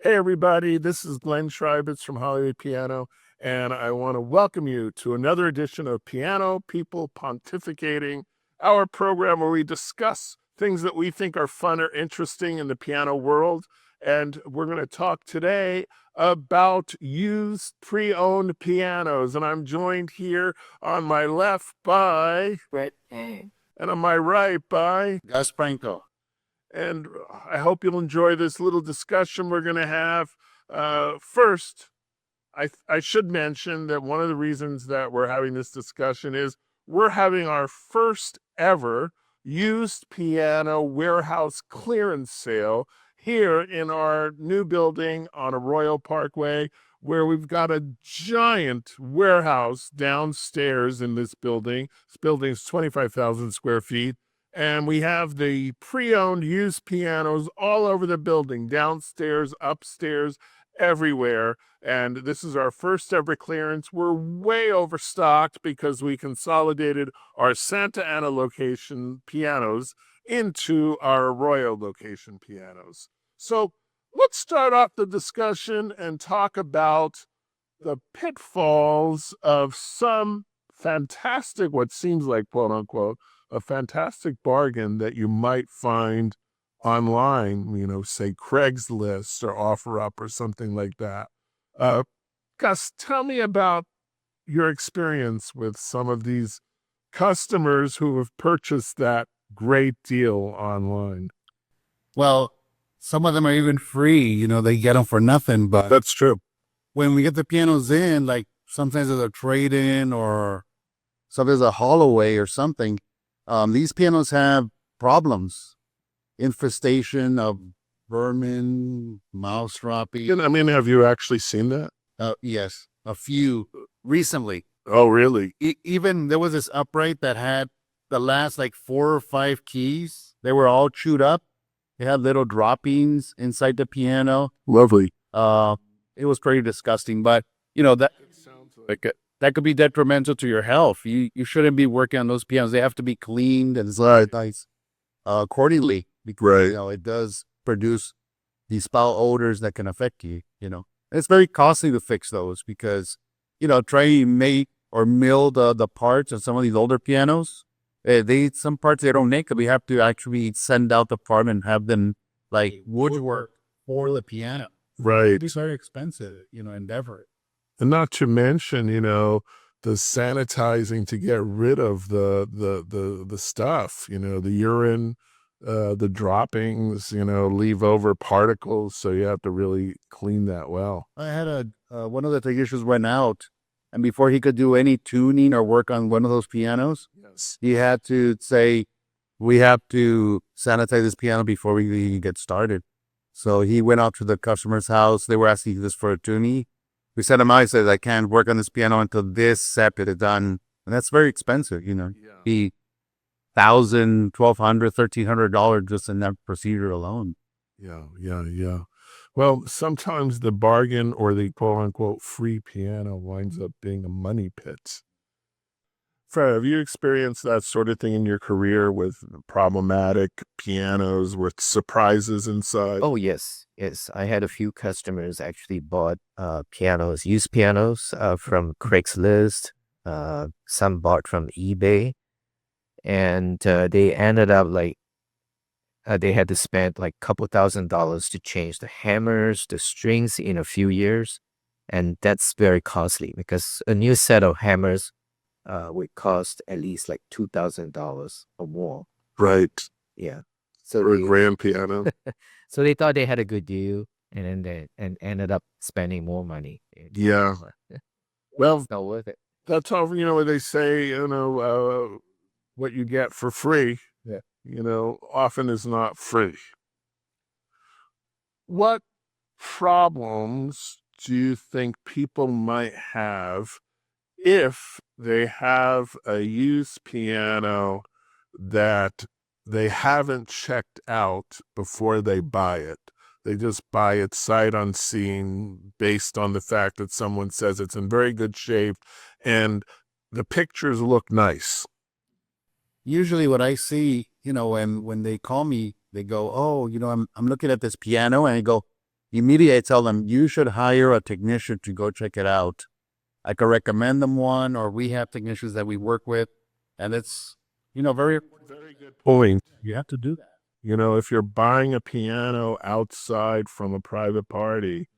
Hey, everybody, this is Glenn Treibitz from Hollywood Piano, and I want to welcome you to another edition of Piano People Pontificating, our program where we discuss things that we think are fun or interesting in the piano world. And we're going to talk today about used pre-owned pianos. And I'm joined here on my left by Brett. Hey. and on my right by Gus Franco. and I hope you'll enjoy this little discussion we're going to have. First, I should mention that one of the reasons that we're having this discussion is we're having our first ever used piano warehouse clearance sale here in our new building on Arroyo Parkway, where we've got a giant warehouse downstairs in this building. This building is 25,000 square feet. And we have the pre-owned used pianos all over the building, downstairs, upstairs, everywhere. And this is our first ever clearance. We're way overstocked because we consolidated our Santa Ana location pianos into our Arroyo location pianos. So let's start off the discussion and talk about the pitfalls of some fantastic, what seems like, quote unquote, a fantastic bargain that you might find online, say Craigslist or OfferUp or something like that. Gus, tell me about your experience with some of these customers who have purchased that great deal online. Well, some of them are even free. They get them for nothing. But That's true. when we get the pianos in, like sometimes there's a trade-in or sometimes a haul away or something. These pianos have problems, infestation of vermin, mouse dropping. Have you actually seen that? Yes, a few recently. Oh, really? Even there was this upright that had the last like 4 or 5 keys. They were all chewed up. They had little droppings inside the piano. Lovely. It was pretty disgusting, but that Sounds like it. that could be detrimental to your health. You shouldn't be working on those pianos. They have to be cleaned and sanitized accordingly because it does produce these foul odors that can affect you. And it's very costly to fix those because trying to make or mill the parts of some of these older pianos. Some parts they don't make. We have to actually send out the part and have them like woodwork for the piano. Right. It's very expensive, endeavor. And not to mention, the sanitizing to get rid of the stuff, the urine, the droppings, leave over particles. So you have to really clean that well. I had one of the technicians went out, and before he could do any tuning or work on one of those pianos, Yes. he had to say, "We have to sanitize this piano before we get started." So he went out to the customer's house. They were asking this for a tuning. We sent him out. He said, "I can't work on this piano until this set is done." And that's very expensive, Yeah. Be $1,000, $1,200, $1,300 just in that procedure alone. Yeah. Well, sometimes the bargain or the quote unquote free piano winds up being a money pit. Fred, have you experienced that sort of thing in your career with problematic pianos with surprises inside? Oh, yes. Yes. I had a few customers actually bought pianos, used pianos from Craigslist. Some bought from eBay. And they ended up they had to spend like a couple $1,000s to change the hammers, the strings in a few years. And that's very costly because a new set of hammers would cost at least like $2,000 or more. Right. Yeah. So For a grand piano. so they thought they had a good deal, and then they ended up spending more money. Yeah. Well, It's not worth it. that's all, what they say, what you get for free, Yeah. often is not free. What problems do you think people might have if they have a used piano that they haven't checked out before they buy it? They just buy it sight unseen based on the fact that someone says it's in very good shape and the pictures look nice. Usually what I see, when they call me, they go, "Oh, I'm looking at this piano," and I go, immediately I tell them, you should hire a technician to go check it out. I could recommend them one, or we have technicians that we work with. And it's, very good point. you have to do that. If you're buying a piano outside from a private party,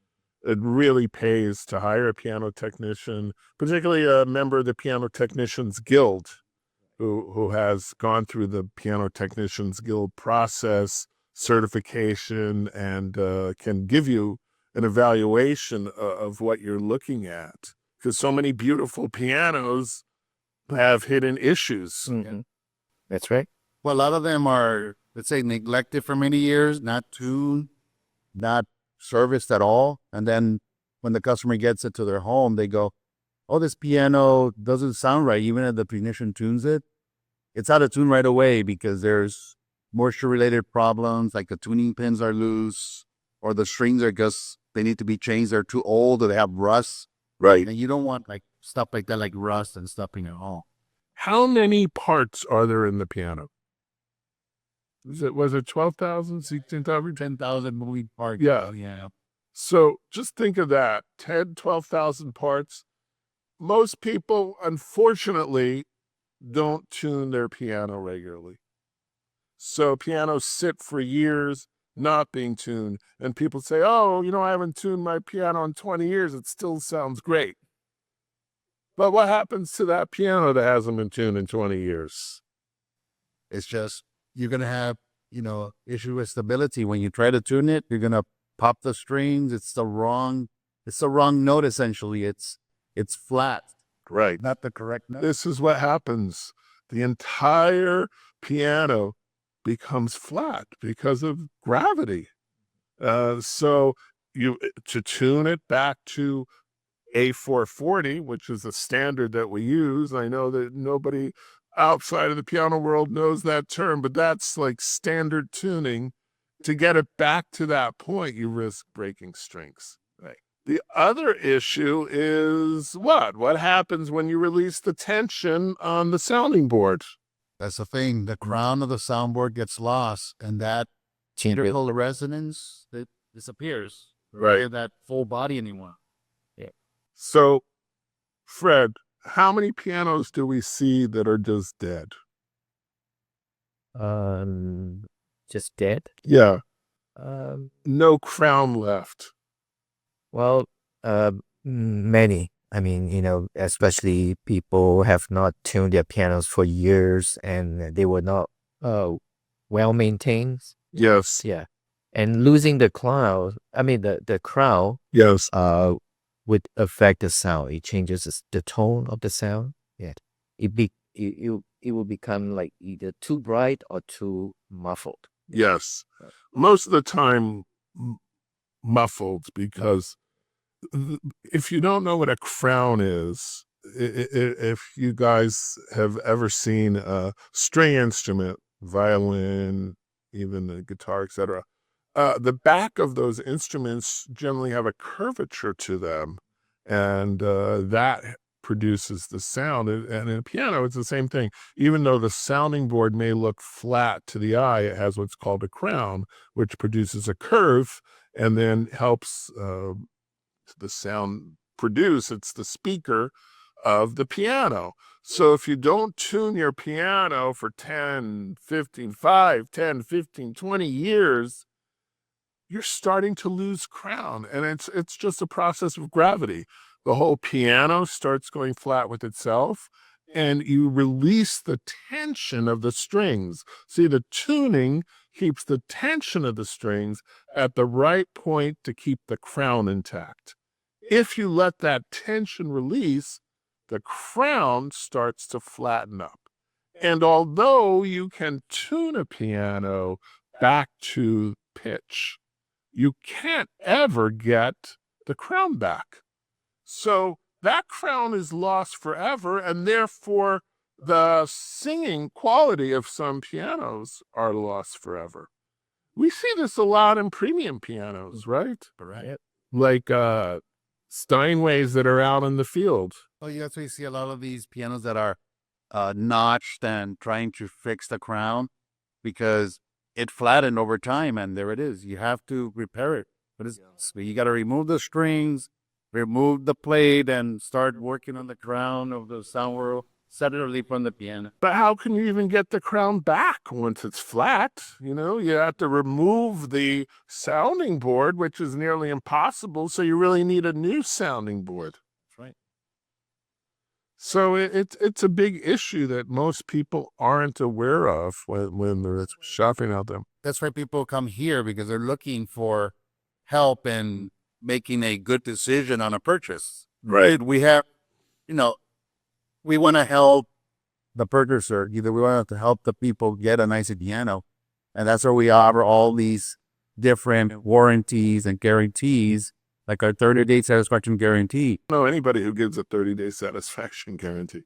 it really pays to hire a piano technician, particularly a member of the Piano Technicians Guild, who has gone through the Piano Technicians Guild process, certification, and can give you an evaluation of what you're looking at. Because so many beautiful pianos have hidden issues. Mm-hmm. That's right. Well, a lot of them are, let's say, neglected for many years, not tuned, not serviced at all. And then when the customer gets it to their home, they go, oh, this piano doesn't sound right. Even if the technician tunes it, it's out of tune right away because there's moisture-related problems, like the tuning pins are loose or the strings are just, they need to be changed. They're too old or they have rust. Right. And you don't want like stuff like that, like rust and stuff in your home. How many parts are there in the piano? Was it 12,000, 16,000? 10,000 moving parts. Yeah. Yeah. So just think of that, 10, 12,000 parts. Most people, unfortunately, don't tune their piano regularly. So pianos sit for years not being tuned. And people say, oh, I haven't tuned my piano in 20 years. It still sounds great. But what happens to that piano that hasn't been tuned in 20 years? It's just, you're going to have, issue with stability. When you try to tune it, you're going to pop the strings. It's the wrong note, essentially. It's flat. Right. Not the correct note. This is what happens. The entire piano becomes flat because of gravity. So to tune it back to A440, which is a standard that we use. I know that nobody outside of the piano world knows that term, but that's like standard tuning. To get it back to that point, you risk breaking strings. Right. The other issue is what? What happens when you release the tension on the sounding board? That's the thing. The crown of the soundboard gets lost, and that cylindrical resonance that disappears. Right. Hear that full body anymore. So, Fred, how many pianos do we see that are just dead? Just dead? Yeah. Um, No crown left. well, many. I mean, especially people have not tuned their pianos for years and they were not well maintained. Yes. Yeah. And losing the crown, the crown Yes. would affect the sound. It changes the tone of the sound. Yeah. It will become like either too bright or too muffled. Yes. Most of the time muffled, because if you don't know what a crown is, if you guys have ever seen a string instrument, violin, even a guitar, etc., the back of those instruments generally have a curvature to them, and that produces the sound. And in a piano, it's the same thing. Even though the sounding board may look flat to the eye, it has what's called a crown, which produces a curve and then helps the sound produce. It's the speaker of the piano. So if you don't tune your piano for 10, 15, 20 years, you're starting to lose crown. And it's just a process of gravity. The whole piano starts going flat with itself, and you release the tension of the strings. See, the tuning keeps the tension of the strings at the right point to keep the crown intact. If you let that tension release, the crown starts to flatten up. And although you can tune a piano back to pitch, you can't ever get the crown back. So that crown is lost forever, and therefore the singing quality of some pianos are lost forever. We see this a lot in premium pianos, right? Right. Like Steinways that are out in the field. Oh, yeah, so you see a lot of these pianos that are notched and trying to fix the crown because it flattened over time, and there it is. You have to repair it But you got to remove the strings, remove the plate, and start working on the crown of the sound world separately from the piano. But how can you even get the crown back once it's flat? You know, you have to remove the sounding board, which is nearly impossible. So you really need a new sounding board. That's right. So it's a big issue that most people aren't aware of when they're shopping out there. That's why people come here, because they're looking for help in making a good decision on a purchase. Right. We have, we want to help the purchaser. Either we want to help the people get a nice piano, and that's where we offer all these different warranties and guarantees, like our 30-day satisfaction guarantee. Know anybody who gives a 30-day satisfaction guarantee.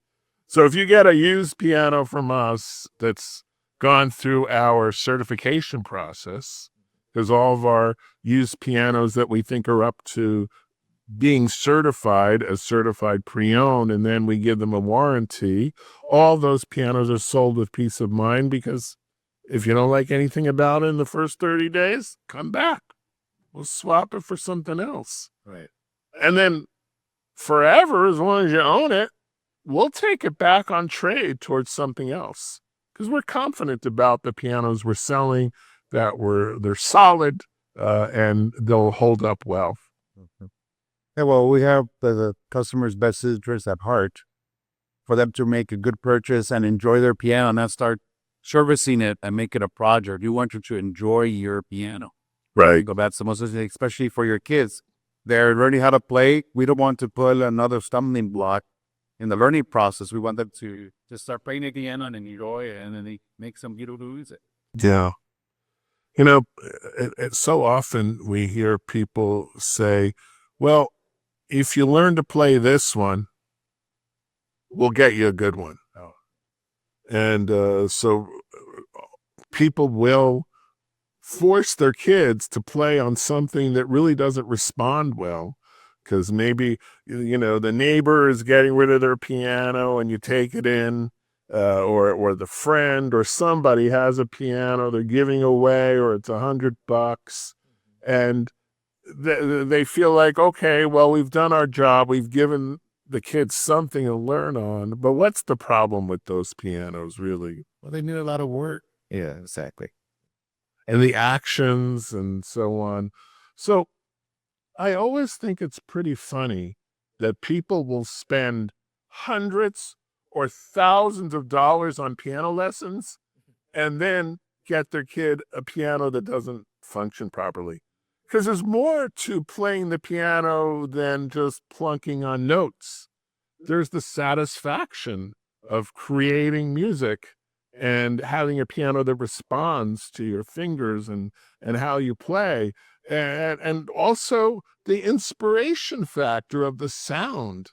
So if you get a used piano from us that's gone through our certification process, because all of our used pianos that we think are up to being certified as certified pre-owned, and then we give them a warranty, all those pianos are sold with peace of mind, because if you don't like anything about it in the first 30 days, come back. We'll swap it for something else. Right. And then forever, as long as you own it, we'll take it back on trade towards something else, because we're confident about the pianos we're selling, that they're solid, and they'll hold up well. Mm-hmm. Yeah, well, we have the customer's best interest at heart, for them to make a good purchase and enjoy their piano, and not start servicing it and make it a project. You want them to enjoy your piano. Right. So that's the most, especially for your kids. They're learning how to play. We don't want to put another stumbling block in the learning process. We want them to just start playing the piano and enjoy it, and then they make some beautiful music. Yeah. You know, so often we hear people say, well, if you learn to play this one, we'll get you a good one. Oh. And so people will force their kids to play on something that really doesn't respond well, because maybe, the neighbor is getting rid of their piano and you take it in, or the friend or somebody has a piano they're giving away, or it's $100, and they feel like, okay, well, we've done our job. We've given the kids something to learn on. But what's the problem with those pianos, really? Well, they need a lot of work. Yeah, exactly. And the actions and so on. So I always think it's pretty funny that people will spend hundreds or thousands of dollars on piano lessons and then get their kid a piano that doesn't function properly. Because there's more to playing the piano than just plunking on notes. There's the satisfaction of creating music and having a piano that responds to your fingers and how you play. And also the inspiration factor of the sound.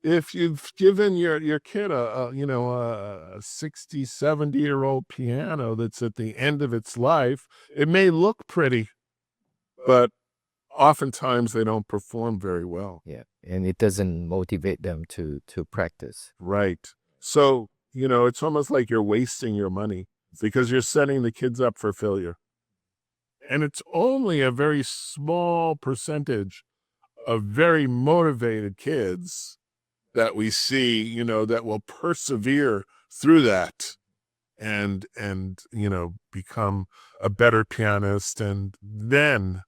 If you've given your kid a 60, 70-year-old piano that's at the end of its life, it may look pretty, but oftentimes they don't perform very well. Yeah, and it doesn't motivate them to practice. Right. So, it's almost like you're wasting your money, because you're setting the kids up for failure. And it's only a very small percentage of very motivated kids that we see, that will persevere through that and become a better pianist. And then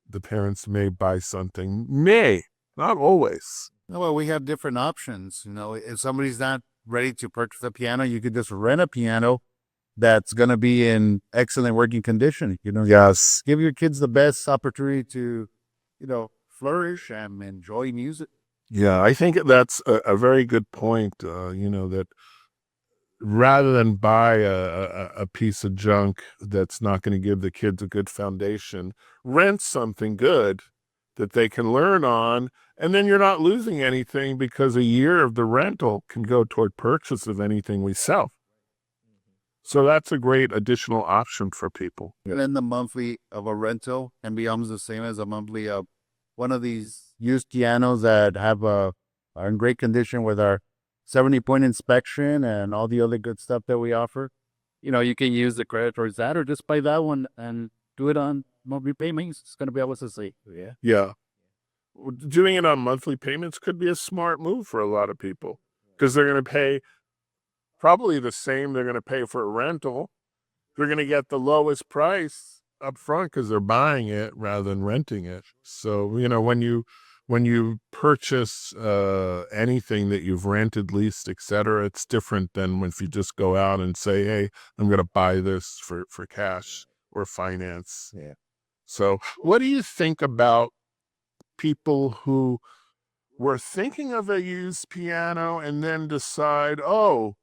the parents may buy something, not always. Well, we have different options. If somebody's not ready to purchase a piano, you could just rent a piano that's going to be in excellent working condition. Yes. Give your kids the best opportunity to, flourish and enjoy music. Yeah, I think that's a very good point, that rather than buy a piece of junk that's not going to give the kids a good foundation, rent something good that they can learn on, and then you're not losing anything, because a year of the rental can go toward purchase of anything we sell. So that's a great additional option for people. And then the monthly of a rental can be almost the same as a monthly of one of these used pianos that are in great condition with our 70-point inspection and all the other good stuff that we offer. You can use the credit towards that, or just buy that one and do it on monthly payments. It's going to be able to say, yeah. Yeah. Doing it on monthly payments could be a smart move for a lot of people because they're going to pay probably the same they're going to pay for a rental. They're going to get the lowest price up front because they're buying it rather than renting it. So, you know, when you purchase anything that you've rented, leased, etc., it's different than if you just go out and say, hey, I'm going to buy this for cash or finance. Yeah. So what do you think about people who were thinking of a used piano and then decide, oh,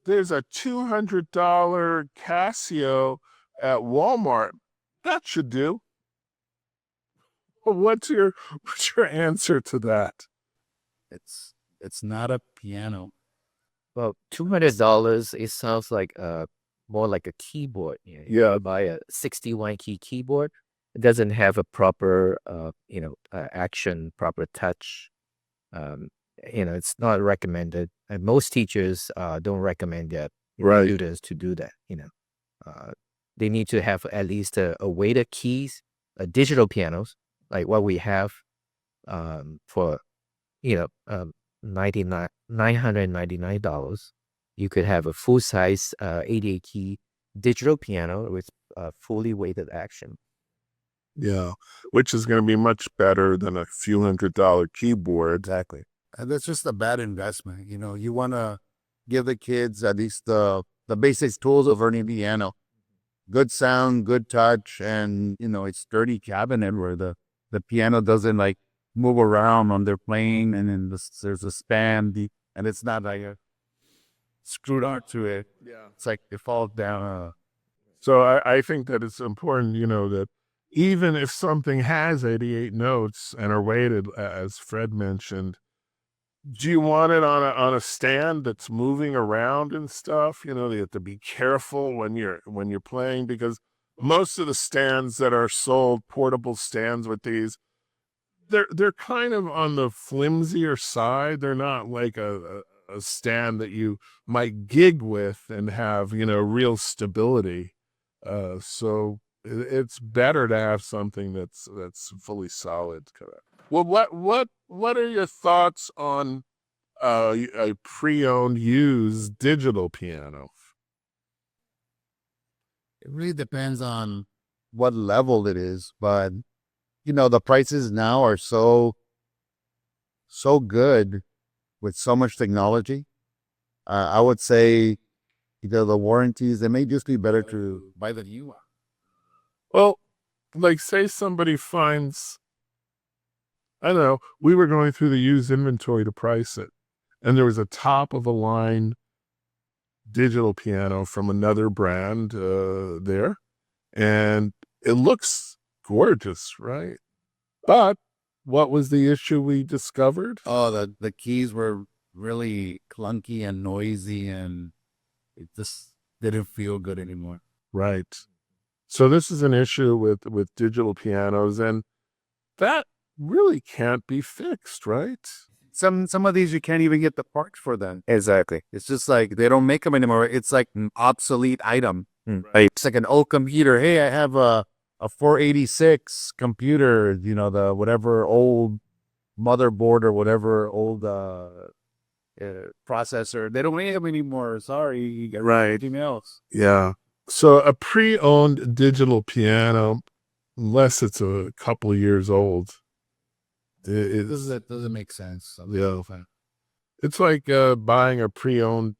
there's a $200 Casio at Walmart. That should do. What's your answer to that? It's not a piano. Well, $200, it sounds like more like a keyboard. You know, Yeah. you buy a 61 key keyboard. It doesn't have a proper, action, proper touch. It's not recommended. And most teachers don't recommend their Right. students to do that. They need to have at least a weighted keys, digital pianos, like what we have for, $999. You could have a full-size 88 key digital piano with fully weighted action. Yeah, which is going to be much better than a few $100 keyboard. Exactly. And that's just a bad investment. You want to give the kids at least the basic tools of learning piano. Good sound, good touch, and, it's sturdy cabinet where the piano doesn't like move around when they're playing, and then there's a span, and it's not like a screwed onto it. Yeah. It's like it falls down. So I think that it's important, that even if something has 88 notes and are weighted, as Fred mentioned, do you want it on a stand that's moving around and stuff? You have to be careful when you're playing, because most of the stands that are sold, portable stands with these, they're kind of on the flimsier side. They're not like a stand that you might gig with and have, real stability. So it's better to have something that's fully solid. Well, what are your thoughts on a pre-owned used digital piano? It really depends on what level it is, but the prices now are so good with so much technology. I would say the warranties, they may just be better to buy the new one. Well, like say somebody finds, I don't know, we were going through the used inventory to price it, and there was a top of the line digital piano from another brand there, and it looks gorgeous, right? But what was the issue we discovered? Oh, the keys were really clunky and noisy, and it just didn't feel good anymore. Right. So this is an issue with digital pianos, and that really can't be fixed, right? Some of these you can't even get the parts for them. Exactly. It's just like they don't make them anymore. It's like an obsolete item. Right. It's like an old computer. Hey, I have a 486 computer, the whatever old motherboard or whatever old processor. They don't make them anymore. Sorry, you get anything else. Yeah. So a pre-owned digital piano, unless it's a couple years old, it doesn't make sense. Yeah. It's like buying a pre-owned,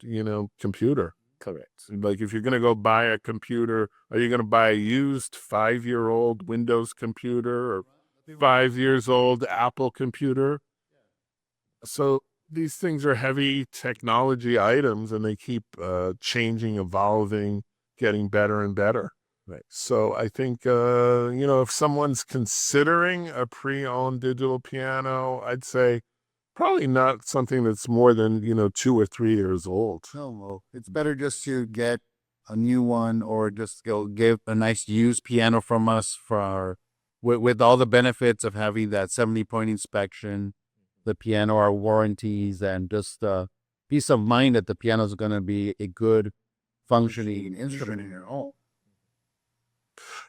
computer. Correct. Like if you're going to go buy a computer, are you going to buy a used 5-year-old Windows computer or 5 years old Apple computer? So these things are heavy technology items, and they keep changing, evolving, getting better and better. Right. So I think, if someone's considering a pre-owned digital piano, I'd say probably not something that's more than, 2 or 3 years old. No, it's better just to get a new one, or just go give a nice used piano from us with all the benefits of having that 70-point inspection, the piano, our warranties, and just peace of mind that the piano is going to be a good functioning instrument in your home.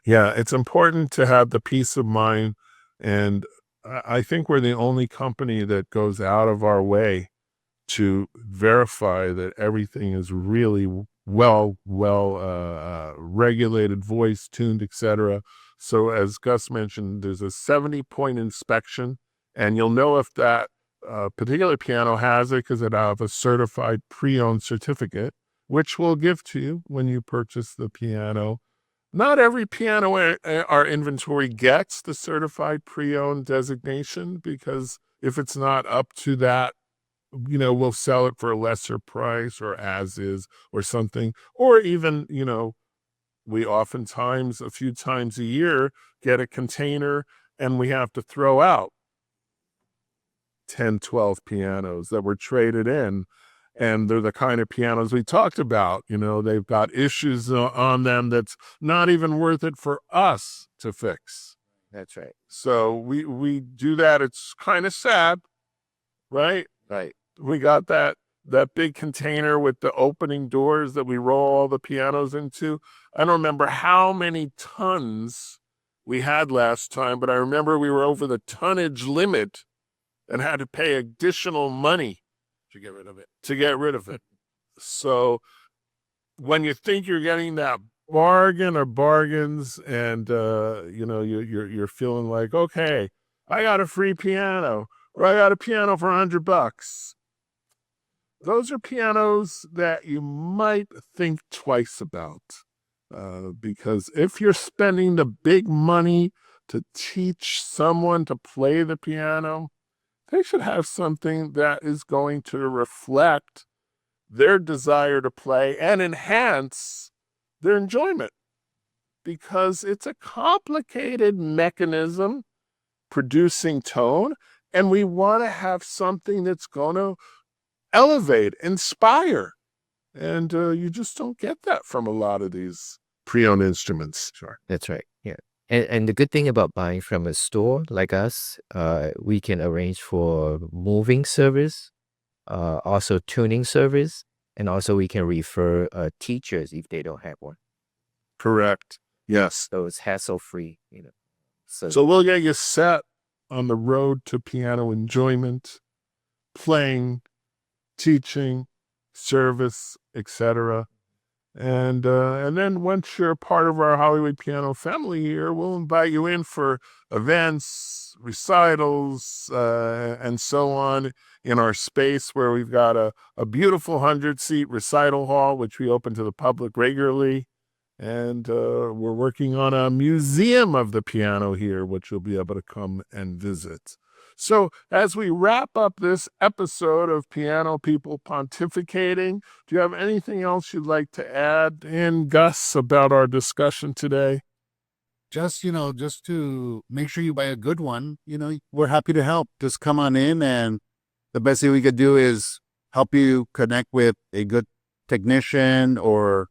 Yeah, it's important to have the peace of mind. And I think we're the only company that goes out of our way to verify that everything is really well regulated, voice tuned, etc. So as Gus mentioned, there's a 70-point inspection, and you'll know if that particular piano has it because it have a certified pre-owned certificate, which we'll give to you when you purchase the piano. Not every piano our inventory gets the certified pre-owned designation, because if it's not up to that, we'll sell it for a lesser price or as is or something. Or even, we oftentimes, a few times a year, get a container and we have to throw out 10, 12 pianos that were traded in. And they're the kind of pianos we talked about. They've got issues on them that's not even worth it for us to fix. That's right. So we do that. It's kind of sad, right? Right. We got that big container with the opening doors that we roll all the pianos into. I don't remember how many tons we had last time, but I remember we were over the tonnage limit and had to pay additional money To get rid of it. So when you think you're getting that bargain or bargains, and you're feeling like, okay, I got a free piano, or I got a piano for $100. Those are pianos that you might think twice about, because if you're spending the big money to teach someone to play the piano, they should have something that is going to reflect their desire to play and enhance their enjoyment, because it's a complicated mechanism producing tone, and we want to have something that's going to elevate, inspire. And you just don't get that from a lot of these pre-owned instruments. Sure. That's right. Yeah. And the good thing about buying from a store like us, we can arrange for moving service, also tuning service, and also we can refer teachers if they don't have one. Correct. Yes. So it's hassle-free, So we'll get you set on the road to piano enjoyment, playing, teaching, service, etc. And then once you're part of our Hollywood Piano family here, we'll invite you in for events, recitals, and so on in our space, where we've got a beautiful 100-seat recital hall, which we open to the public regularly. And we're working on a museum of the piano here, which you'll be able to come and visit. So as we wrap up this episode of Piano People Pontificating, do you have anything else you'd like to add in, Gus, about our discussion today? Just to make sure you buy a good one, we're happy to help. Just come on in, and the best thing we could do is help you connect with a good technician, or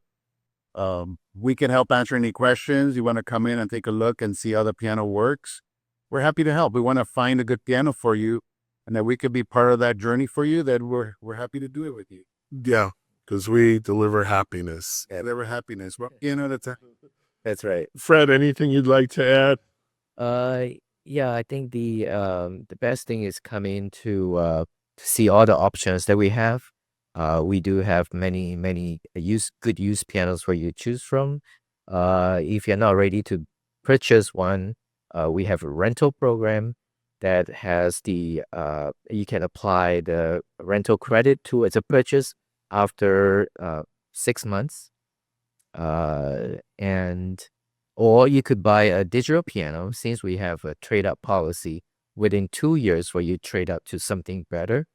we can help answer any questions. You want to come in and take a look and see how the piano works. We're happy to help. We want to find a good piano for you, and that we could be part of that journey for you. That we're happy to do it with you. Yeah, because we deliver happiness. Deliver happiness. Well, That's right. Fred, anything you'd like to add? Yeah, I think the best thing is coming to see all the options that we have. We do have many good used pianos for you to choose from. If you're not ready to purchase one, we have a rental program that has you can apply the rental credit towards a purchase after 6 months. Or you could buy a digital piano, since we have a trade-up policy within 2 years for you to trade up to something better.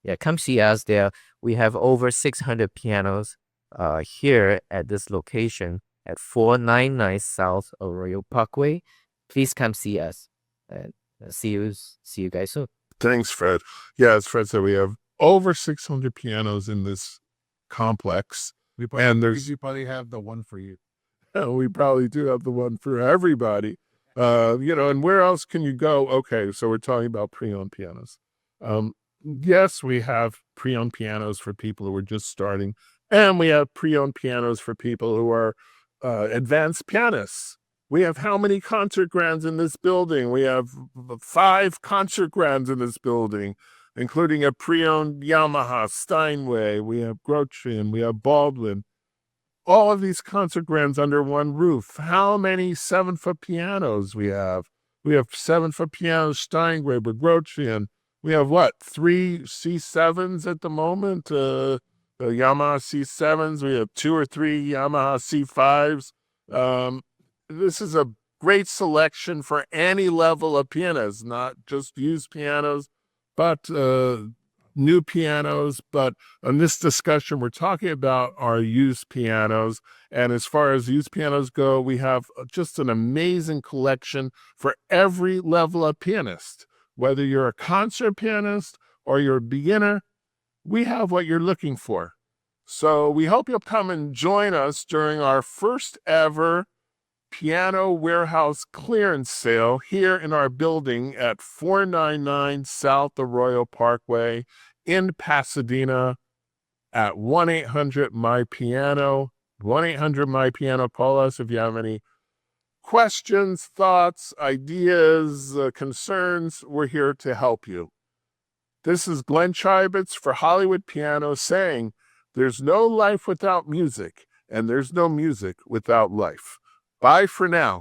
Yeah, come see us there. We have over 600 pianos here at this location at 499 South Arroyo Parkway. Please come see us, and see you guys soon. Thanks, Fred. Yeah, as Fred said, we have over 600 pianos in this complex. We probably have the one for you. We probably do have the one for everybody. And where else can you go? Okay, so we're talking about pre-owned pianos. Yes, we have pre-owned pianos for people who are just starting, and we have pre-owned pianos for people who are advanced pianists. We have how many concert grands in this building? We have 5 concert grands in this building, including a pre-owned Yamaha, Steinway. We have Grotrian. We have Baldwin. All of these concert grands under one roof. How many 7-foot pianos we have? We have 7-foot pianos, Steinway, Grotrian. We have what? 3 C7s at the moment? The Yamaha C7s. We have 2 or 3 Yamaha C5s. This is a great selection for any level of pianos, not just used pianos, but new pianos. But in this discussion, we're talking about our used pianos. And as far as used pianos go, we have just an amazing collection for every level of pianist. Whether you're a concert pianist or you're a beginner, we have what you're looking for. So we hope you'll come and join us during our first ever Piano Warehouse clearance sale here in our building at 499 South Arroyo Parkway in Pasadena at 1-800-MY-PIANO. 1-800-MY-PIANO. Call us if you have any questions, thoughts, ideas, concerns. We're here to help you. This is Glenn Treibitz for Hollywood Piano saying, there's no life without music, and there's no music without life. Bye for now.